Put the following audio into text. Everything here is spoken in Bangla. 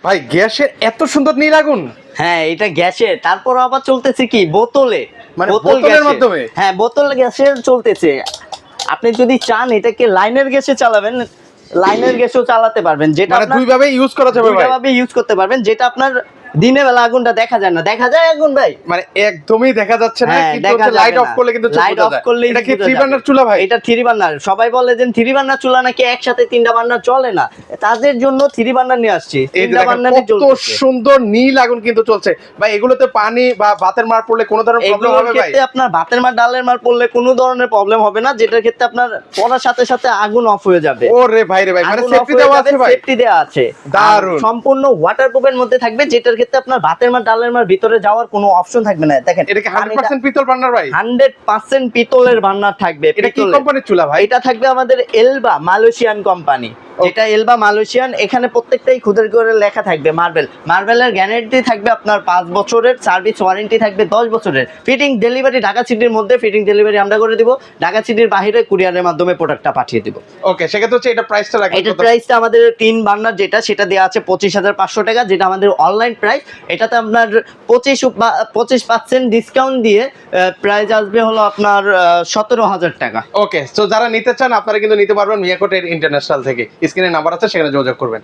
ভাই গ্যাসের এত সুন্দর নীল আগুন। হ্যাঁ, এটা গ্যাসের, তারপর আবার চলতেছে কি বোতলে, মানে বোতলের মাধ্যমে? হ্যাঁ, বোতল গ্যাসের চলতেছে। আপনি যদি চান এটাকে লাইনের গ্যাসে চালাবেন, লাইনের গ্যাসেও চালাতে পারবেন, যেটা মানে দুই ভাবে ইউজ করা যাবে ভাই। ভাবে ইউজ করতে পারবেন, যেটা আপনার দিনের বেলা আগুনটা দেখা যায় না। দেখা যায় আগুন ভাই? মানে একদমই দেখা যাচ্ছে না, হ্যাঁ, কিন্তু দেখা হচ্ছে যাবে লাইট অফ না। করলে কিন্তু লাইট অফ করলে এটা কি 3 বার্নার চুলা ভাই? এটা 3 বার্নার। সবাই বলে যে 3 বার্নার চুলা নাকি একসাথে 3টা বার্নার চলে না, তাদের জন্য 3 বার্নার নিয়ে আসছি। এই যে 3টা দেখেন বার্নারই কত চলতেছে। সুন্দর নীল আগুন কিন্তু চলছে ভাই। এগুলোতে পানি বা ভাতের মার পড়লে কোনো ধরনের প্রবলেম এগুলোর হবে ভাই? ক্ষেত্রে আপনার ভাতের মার ডালের মার পড়লে কোনো ধরনের প্রবলেম হবে না, যেটার ক্ষেত্রে আপনার পড়ার সাথে সাথে আগুন অফ হয়ে যাবে। ওরে ভাই রে ভাই, মানে আগুন সেফটি off হয়ে দেওয়া যাবে, আছে ভাই? সেফটি দেওয়া আছে। দারুণ। আর সম্পূর্ণ ওয়াটারপ্রুফের মধ্যে থাকবে, যেটার ক্ষেত্রে আপনার ভাতের মার ডালের মার ভিতরে যাওয়ার কোনো অপশন থাকবে না। দেখেন এটা কি 100% পিতল বার্নার ভাই? 100% পিতলের বার্নার থাকবে। এটা কি পিতলের। কোম্পানির চুলা ভাই? এটা থাকবে আমাদের এলবা মালয়েশিয়ান কোম্পানি, যেটা এলবা মালয়েশিয়ান। এখানে প্রত্যেকটাই খুদের করে লেখা থাকবে মার্বেল। মার্বেলের গ্যারান্টি থাকবে আপনার 5 বছরের, সার্ভিস ওয়ারেন্টি থাকবে 10 বছরের। ফিটিং ডেলিভারি ঢাকা সিটির মধ্যে ফিটিং ডেলিভারি আমরা করে দিব, ঢাকা সিটির বাইরে কুরিয়ারের মাধ্যমে প্রোডাক্টটা পাঠিয়ে দিব। ওকে, সেক্ষেত্রে হচ্ছে এটা প্রাইসটা রাখবেন এটার কত? প্রাইসটা আমাদের 3 বার্নার যেটা, সেটা দেওয়া আছে 25,500 টাকা, যেটা আমাদের অনলাইন প্রাইস। এটাতে আপনার 25% ডিসকাউন্ট দিয়ে প্রাইস আসবে হলো আপনার 17,000 টাকা। ওকে, সো যারা নিতে চান আপনারা কিন্তু নিতে পারবেন মিয়াকোটের ইন্টারন্যাশনাল থেকে। স্ক্রিনে নাম্বার আছে, সেখানে যোগাযোগ করবেন।